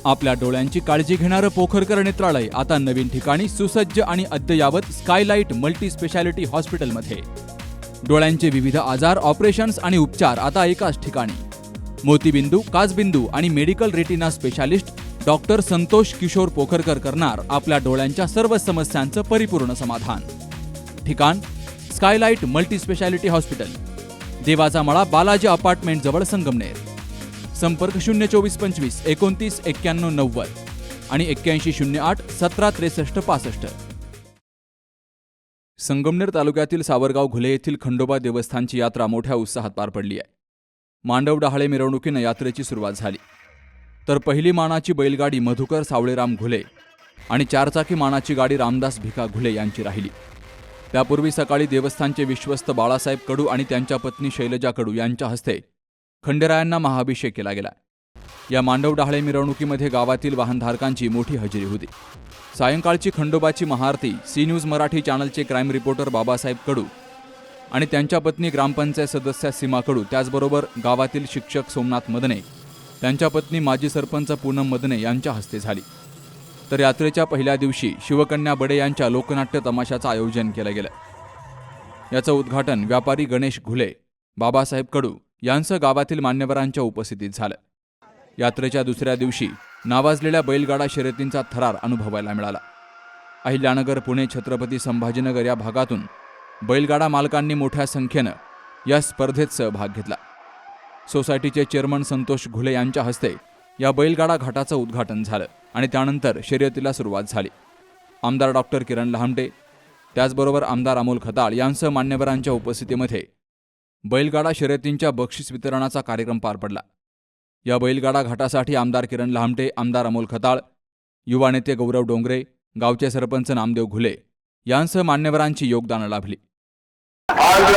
आपल्या डोळ्यांची काळजी घेणारं पोखरकर नेत्रालय आता नवीन ठिकाणी सुसज्ज आणि अद्ययावत स्कायलाइट मल्टी स्पेशालिटी हॉस्पिटलमध्ये. डोळ्यांचे विविध आजार, ऑपरेशन्स आणि उपचार आता एकाच ठिकाणी. मोतीबिंदू, काचबिंदू आणि medical retina specialist doctor Santosh Kishor Pokharkar करणार आपल्या डोळ्यांच्या सर्व समस्यांचं परिपूर्ण समाधान. ठिकाण स्कायलाइट मल्टी स्पेशालिटी हॉस्पिटल, देवाचा मळा, बालाजी अपार्टमेंट जवळ, संगमनेर. संपर्क 02425 29 91 90 आणि 8108 17 63 65. संगमनेर तालुक्यातील सावरगाव घुले येथील खंडोबा देवस्थानची यात्रा मोठ्या उत्साहात पार पडली आहे. मांडव डहाळे मिरवणुकीनं यात्रेची सुरुवात झाली, तर पहिली मानाची बैलगाडी मधुकर सावळेराम घुले आणि चारचाकी मानाची गाडी रामदास भिका घुले यांची राहिली. त्यापूर्वी सकाळी देवस्थानचे विश्वस्त बाळासाहेब कडू आणि त्यांच्या पत्नी शैलजा कडू यांच्या हस्ते खंडेरायांना महाअभिषेक केला गेला. या मांडव डहाळे मिरवणुकीमध्ये गावातील वाहनधारकांची मोठी हजेरी होती. सायंकाळची खंडोबाची महाआरती सी न्यूज मराठी चॅनलचे क्राईम रिपोर्टर बाबासाहेब कडू आणि त्यांच्या पत्नी ग्रामपंचायत सदस्या सीमा कडू, त्याचबरोबर गावातील शिक्षक सोमनाथ मदने, त्यांच्या पत्नी माजी सरपंच पूनम मदने यांच्या हस्ते झाली. तर यात्रेच्या पहिल्या दिवशी शिवकन्या बडे यांच्या लोकनाट्य तमाशाचं आयोजन केलं गेलं. याचं उद्घाटन व्यापारी गणेश घुले, बाबासाहेब कडू यांचं गावातील मान्यवरांच्या उपस्थितीत झालं. यात्रेच्या दुसऱ्या दिवशी नावाजलेल्या बैलगाडा शर्यतींचा थरार अनुभवायला मिळाला. अहिल्यानगर, पुणे, छत्रपती संभाजीनगर या भागातून बैलगाडा मालकांनी मोठ्या संख्येनं या स्पर्धेत सहभाग घेतला. सोसायटीचे चेअरमन संतोष घुले यांच्या हस्ते या बैलगाडा घाटाचं उद्घाटन झालं आणि त्यानंतर शर्यतीला सुरुवात झाली. आमदार डॉक्टर किरण लहामटे, त्याचबरोबर आमदार अमोल खताळ यांसह मान्यवरांच्या उपस्थितीमध्ये बैलगाडा शर्यतींच्या बक्षीस वितरणाचा कार्यक्रम पार पडला. या बैलगाडा घाटासाठी आमदार किरण लहामटे, आमदार अमोल खताळ, युवा नेते गौरव डोंगरे, गावचे सरपंच नामदेव घुले यांसह मान्यवरांची योगदानं लाभली. आज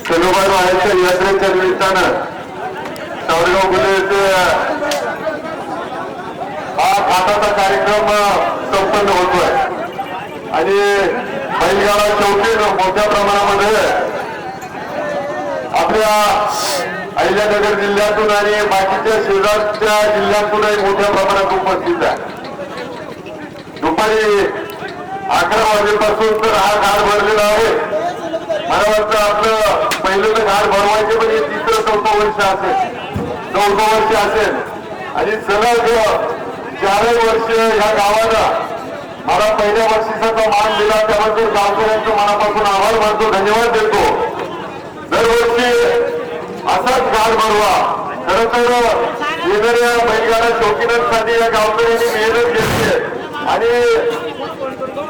खंडोबा महाराजच्या यात्रेच्या निमित्तानं सावरगाव घुले येथे हा घाटाचा कार्यक्रम संपन्न होतोय आणि बैलगाडा शौकीन मोठ्या प्रमाणामध्ये आपल्या अहिल्यानगर जिल्ह्यातून आणि बाकीच्या शेजारच्या जिल्ह्यातूनही मोठ्या प्रमाणात उपस्थित आहे. दुपारी 11 वाजेपासून तर हा घाट भरलेला आहे. मला वाटतं आपलं पहिलं तर घाट भरवायचे म्हणजे 3-4 वर्ष असेल, 14 वर्ष असेल आणि सलग 4 वर्ष ह्या गावानं मला पहिल्या बक्षिसाचा मान दिला, त्याबद्दल गावकऱ्यांचं मनापासून आभार मानतो, धन्यवाद देतो. दरवर्षी असाच घाट भरवा. खरं तर येणाऱ्या बैलगाडा शौकीनांसाठी या गावकऱ्यांनी मेहनत घेतली आहे आणि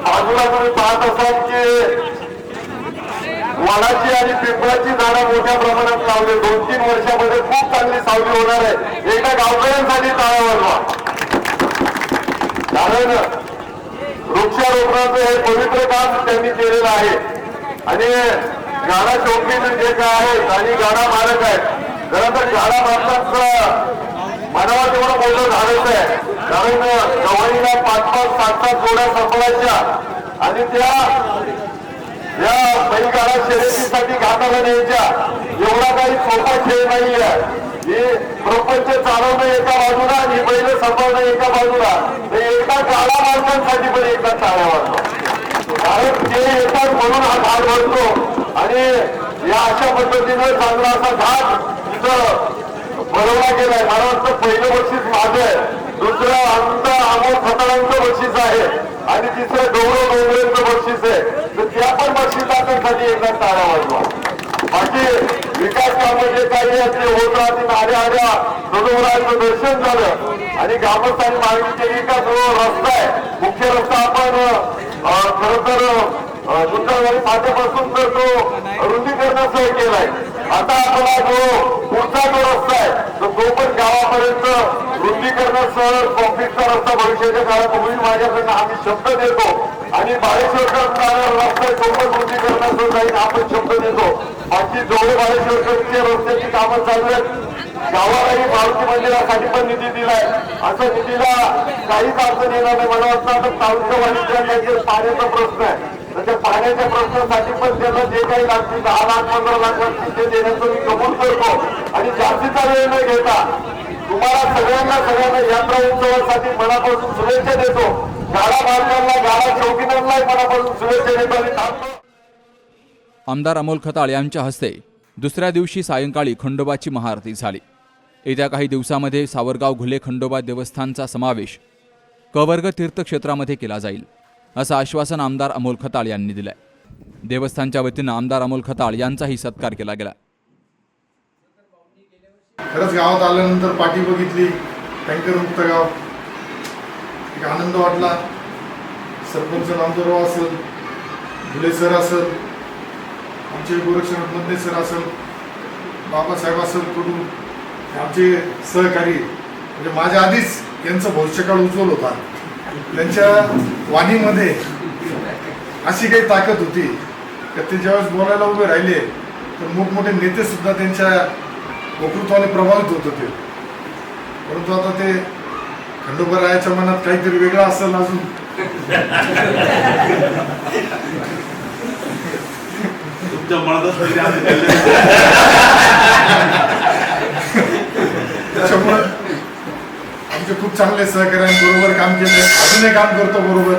बाजूला तुम्ही पाहत असाल की वडाची आणि पिंपळाची झाडं मोठ्या प्रमाणात लावली. 2-3 वर्षामध्ये खूप चांगली सावली होणार आहे. एकदा गावकऱ्यांसाठी टाळ्या वाजवा, कारण वृक्षारोपणाचं हे पवित्र काम त्यांनी केलेलं आहे आणि गाडा शौकीन जे काय आहेत आणि गाडा मालक आहेत, खरं तर गाडा मालकांचं मनावा तेवढं मोठं झाडच आहे. कारण गव्हाणीला 5-5, 7-7 जोड्या संपवायच्या आणि त्या या बैलगाडा शर्यतीसाठी घाटाला न्यायच्या एवढा काही सोपा खेळ नाही आहे. ही प्रपंच चालवणं एका बाजूला आणि बैल सांभाळणं एका बाजूला. हे एका गाडा मालकांसाठी पण एकदा टाळ्या वाजवा, कारण ते येतात म्हणून हा घाट भरतो आणि या अशा पद्धतीनं चांगला असा घाट इथं भरवला गेलाय. मला वाटतं पहिलं बक्षीस माझं आहे, दुसरं आमचं अमोल खताळांचं बक्षीस आहे आणि तिसरं गौरव डोंगरेंचं बक्षीस आहे. तर त्या पण बक्षिसासाठी एकदा टाळ्या वाजवा. बाकी विकास कामं जे काही आहेत ते होत राहतील. आल्या सदोराचं दर्शन झालं आणि ग्रामस्थांनी मागणी केली का जो रस्ता आहे, मुख्य रस्ता आपण खरं तर गुंजारवाडी फाट्यापासून तर तो रुंदीकरणासह केलाय. आता आपला जो पुढचा जो रस्ता आहे तो पण गावापर्यंत रुंदीकरणासह कॉन्क्रीटचा रस्ता भविष्याच्या काळात होईल. माझ्याकडनं आम्ही शब्द देतो आणि बाळेश्वरकर रस्ता तो पण रुंदीकरणासह जाईल, आपण शब्द देतो. बाकी जेवढे बाळेश्वरकरच्या रस्त्याची कामं चालू आहेत, गावालाही मारुती मंदिरासाठी पण निधी दिलाय. असं निधीला काहीच अडचण येणार नाही. मला वाटतं आता तालुका वाणिज्य पाण्याचा प्रश्न आहे, त्या पाण्याच्या प्रश्नासाठी पण त्यांना जे काही लागतील 10 लाख 15 लाख लागतील ते देण्याचं मी कबूल करतो आणि जास्तीचा वेळ न घेता तुम्हाला सगळ्यांना यात्रा उत्सवासाठी मनापासून शुभेच्छा देतो. गाडा मालकांना, गाडा चौकीदारांना मनापासून शुभेच्छा देतो आणि थांबतो. आमदार अमोल खताळ यांच्या हस्ते दुसऱ्या दिवशी सायंकाळी खंडोबाची महाआरती झाली. येत्या काही दिवसामध्ये सावरगाव घुले खंडोबा देवस्थानचा समावेश कवर्ग तीर्थक्षेत्रामध्ये केला जाईल, असं आश्वासन आमदार अमोल खताळ यांनी दिलंय. देवस्थानच्या वतीनं आमदार अमोल खताळ यांचाही सत्कार केला गेला. खरंच गावात आल्यानंतर पाठी बघितली, टँकर मुक्त गाव, एक आनंद वाटला. सरपंच नामदेवराव असेल, घुले सर असेल, आमचे गोरक्षनाथ मध्ये सर असेल, बाबासाहेब असेल, कडू आमचे सहकारी, म्हणजे माझ्या आधीच यांचं भविष्यकाळ उज्ज्वल होता. त्यांच्या वाणीमध्ये अशी काही ताकद होती की ते ज्यावेळेस बोलायला उभे राहिले तर मोठमोठे नेते सुद्धा त्यांच्या वक्तृत्वाने प्रभावित होत होते. परंतु आता ते खंडोबा रायाच्या मनात काहीतरी वेगळं असेल अजून. त्याच्यामुळे आमचे खूप चांगले सहकार्यांबरोबर काम केले, अजूनही काम करतो बरोबर.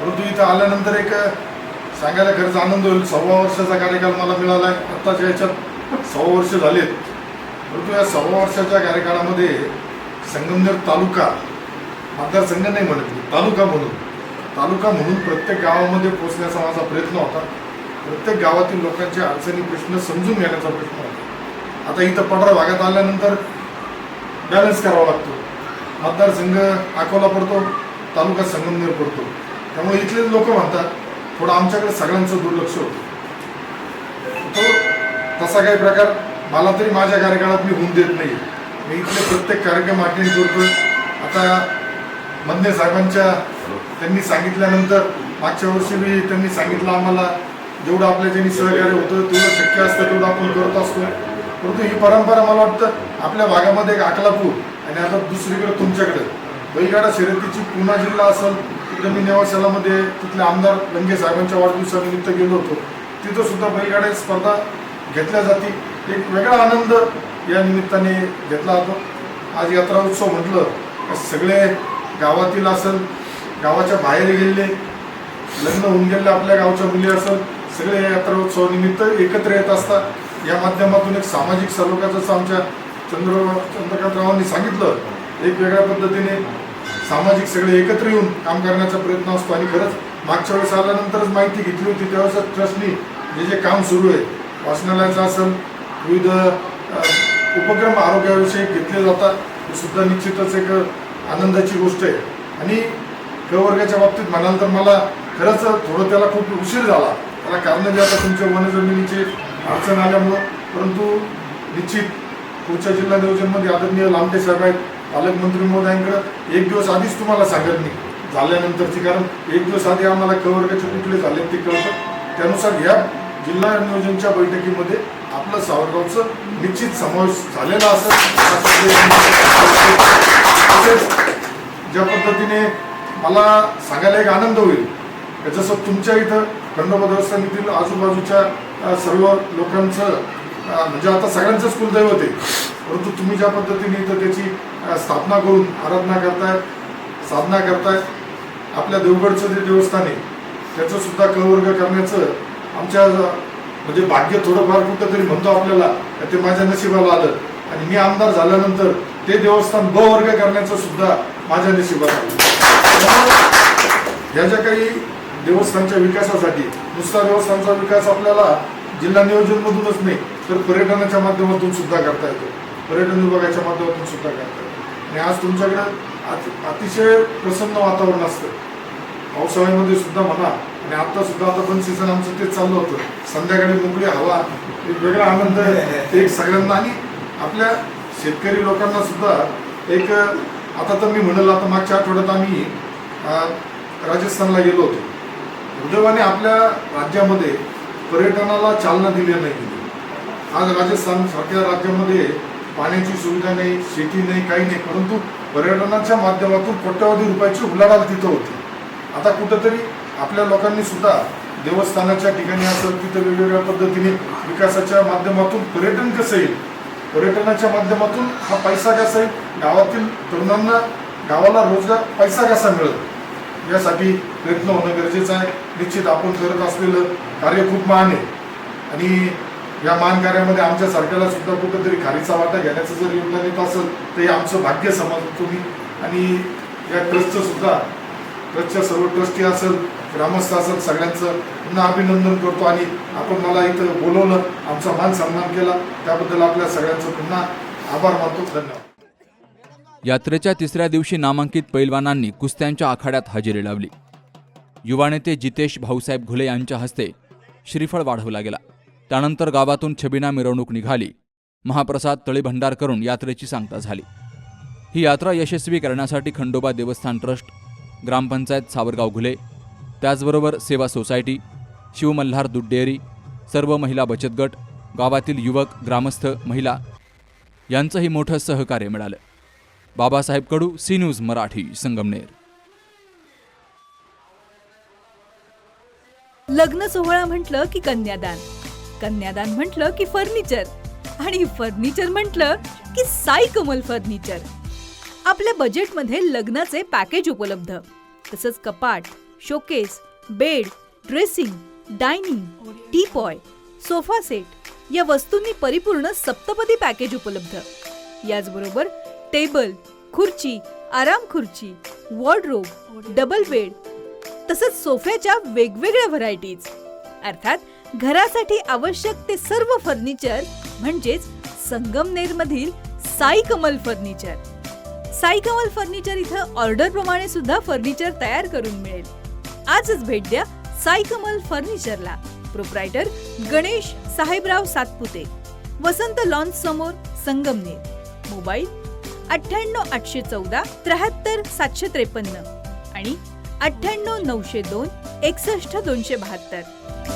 परंतु इथं आल्यानंतर एक सांगायला खरंच आनंद होईल. 6 वर्षाचा कार्यकाल मला मिळाला आहे. आत्ताच्या याच्यात 6 वर्ष झालेत. परंतु या 6 वर्षाच्या कार्यकाळामध्ये संगमनेर तालुका, मतदारसंघ नाही म्हणत मी, तालुका म्हणून प्रत्येक गावामध्ये पोहोचण्याचा माझा प्रयत्न होता. प्रत्येक गावातील लोकांचे अडचणी, प्रश्न समजून घेण्याचा प्रश्न होता. आता इथं पडरा भागात आल्यानंतर बॅलन्स करावा लागतो. मतदारसंघ अकोला पडतो, तालुका संगमनेर पडतो. त्यामुळे इथलेच लोक म्हणतात थोडं आमच्याकडे सगळ्यांचं दुर्लक्ष होतं. तो तसा काही प्रकार मला तरी माझ्या कार्यकाळात मी होऊन देत नाही. मी इथले प्रत्येक कार्यक्रम अटेंड करतो. आता मदने साहेबांच्या त्यांनी सांगितल्यानंतर मागच्या वर्षी मी त्यांनी सांगितलं आम्हाला जेवढं आपल्या ज्यांनी सहकार्य होतं तेवढं शक्य असतं तेवढं आपण करत असतो. परंतु ही परंपरा मला वाटतं आपल्या भागामध्ये एक अकलापूर आणि आता दुसरीकडे तुमच्याकडे बैलगाडा शर्यतीची पूर्णा जिल्हा असेल, तिकडे मी नेवाशालामध्ये तिथले आमदार लंगे साहेबांच्या वाढदिवसानिमित्त गेलो होतो. तिथं सुद्धा बैलगाड्या स्पर्धा घेतल्या जाते. एक वेगळा आनंद या निमित्ताने घेतला जातो. आज यात्रा उत्सव म्हटलं सगळे गावातील असेल, गावाच्या बाहेर गेलेले, लग्न होऊन गेलेले आपल्या गावच्या मुली असेल, सगळे यात्रा उत्सवानिमित्त एकत्र येत असतात. या माध्यमातून एक सामाजिक सलोख्याचं आमच्या चंद्रकांतरावांनी सांगितलं, एक वेगळ्या पद्धतीने सामाजिक सगळे एकत्र येऊन काम करण्याचा प्रयत्न असतो. आणि खरंच मागच्या वेळेस आल्यानंतरच माहिती घेतली होती, त्यावेळेस ट्रस्टनी जे काम सुरू आहे वाचनालयाचं असेल, विविध उपक्रम आरोग्याविषयी घेतले जातात, हे सुद्धा निश्चितच एक आनंदाची गोष्ट आहे. आणि क वर्गाच्या बाबतीत म्हणाल तर मला खरंच थोडं त्याला खूप उशीर झाला. त्याला कारण जे आता तुमच्या वनजमिनीची अडचण आल्यामुळं, परंतु निश्चित पुढच्या जिल्हा नियोजनमध्ये आदरणीय लामटे साहेब आहेत, पालकमंत्री महोदयांकडे एक दिवस आधीच तुम्हाला सांगत मी झाल्यानंतरची, कारण एक दिवस आधी आम्हाला क वर्गाचे कुठले झाले ते कळतं. त्यानुसार या जिल्हा नियोजनच्या बैठकीमध्ये आपलं सावरगावचं निश्चित समावेश झालेला असेल. तसेच ज्या पद्धतीने मला सांगायला एक आनंद होईल, जसं तुमच्या इथं खंडोबा देवस्थानातील आजूबाजूच्या सर्व लोकांचं म्हणजे आता सगळ्यांचंच कुलदैवत आहे, परंतु तुम्ही ज्या पद्धतीने इथं त्याची स्थापना करून आराधना करताय, साधना करताय, आपल्या देवगडचं जे देवस्थान आहे त्याचं सुद्धा कवर्ग करण्याचं आमच्या म्हणजे भाग्य थोडंफार कुठंतरी म्हणतो आपल्याला, ते माझ्या नशिबाला आलं. आणि मी आमदार झाल्यानंतर ते देवस्थान ब वर्ग करण्याचं सुद्धा माझ्या नशिबात आलं. ह्या ज्या काही देवस्थानच्या विकासासाठी, नुसता देवस्थानचा विकास आपल्याला जिल्हा नियोजनमधूनच नाही तर पर्यटनाच्या माध्यमातून सुद्धा करता येतो, पर्यटन विभागाच्या माध्यमातून सुद्धा करता येतो. आणि आज तुमच्याकडं अतिशय प्रसन्न वातावरण असतं, पावसाळ्यामध्ये सुद्धा म्हणा, आणि आता सुद्धा आता पण सीझन आमचं तेच चाललं होतं. संध्याकाळी मोकळी हवा, एक वेगळा आनंद एक सगळ्यांना. आणि आपल्या शेतकरी लोकांना सुद्धा एक, आता तर मी म्हणलं, आता मागच्या आठवड्यात आम्ही राजस्थानला गेलो होतो. दुर्दैवाने आपल्या राज्यामध्ये पर्यटनाला चालना दिली नाही. आज राजस्थान सारख्या राज्यामध्ये पाण्याची सुविधा नाही, शेती नाही, काही नाही, परंतु पर्यटनाच्या माध्यमातून कोट्यवधी रुपयाची उलाढाल तिथं होती. आता कुठंतरी आपल्या लोकांनी सुद्धा देवस्थानाच्या ठिकाणी असेल तिथं वेगवेगळ्या पद्धतीने विकासाच्या माध्यमातून पर्यटन कसं येईल पर्यटनाच्या माध्यमातून हा पैसा कसा येईल, गावातील तरुणांना गावाला रोजगार पैसा कसा मिळेल यासाठी प्रयत्न होणं गरजेचं आहे. निश्चित आपण करत असलेलं कार्य खूप महान आहे आणि या महान कार्यामध्ये आमच्या सरकारला सुद्धा कुठंतरी खारीचा वाटा घेण्याचं जर योगदान येत असेल तर हे आमचं भाग्य समजतो मी. आणि या ट्रस्टचं सुद्धा ट्रस्टच्या सर्व ट्रस्टी असेल, ग्रामस्थ असेल, सगळ्यांचं पुन्हा अभिनंदन करतो. आणि आपण मला इथं बोलवलं, आमचा मान सन्मान केला, त्याबद्दल आपल्या सगळ्यांचं पुन्हा आभार मानतो. धन्यवाद. यात्रेच्या तिसऱ्या दिवशी नामांकित पैलवानांनी कुस्त्यांच्या आखाड्यात हजेरी लावली. युवा नेते जितेश भाऊसाहेब घुले यांच्या हस्ते श्रीफळ वाढवला गेला. त्यानंतर गावातून छबिना मिरवणूक निघाली. महाप्रसाद तळीभंडार करून यात्रेची सांगता झाली. ही यात्रा यशस्वी करण्यासाठी खंडोबा देवस्थान ट्रस्ट, ग्रामपंचायत सावरगाव घुले, त्याचबरोबर सेवा सोसायटी, शिवमल्हार दूध डेअरी, सर्व महिला बचत गट, गावातील युवक, ग्रामस्थ, महिला यांचंही मोठं सहकार्य मिळालं. बाबासाहेब कडू, सी न्यूज मराठी, संगमनेर. लग्न सोहळा म्हटलं की कन्यादान, कन्यादान म्हटलं की फर्निचर आणि फर्निचर म्हटलं की साई कमल फर्निचर. आपल्या बजेटमध्ये लग्नाचे पॅकेज उपलब्ध, तसंच कपाट, showcase, bed, dressing, dining, teapoy, sofa set या वस्तूंनी परिपूर्ण सप्तपदी पॅकेज उपलब्ध. याचबरोबर टेबल, खुर्ची, आराम खुर्ची, वॉर्डरोब, डबल बेड तसंच सोफ्याच्या वेगवेगळ्या व्हरायटीज. अर्थात घरासाठी आवश्यक ते सर्व फर्निचर म्हणजेच संगमनेरमधील साई कमल फर्निचर. साई कमल फर्निचर इथं ऑर्डर प्रमाणे सुद्धा फर्निचर तयार करून मिळेल. आजच भेट द्या साई कमल फर्निचरला. प्रोप्रायटर गणेश साहेबराव सातपुते, वसंत लॉन्स समोर, संगमनेर. मोबाईल 98 814 73 753 आणि 98 902 61 272.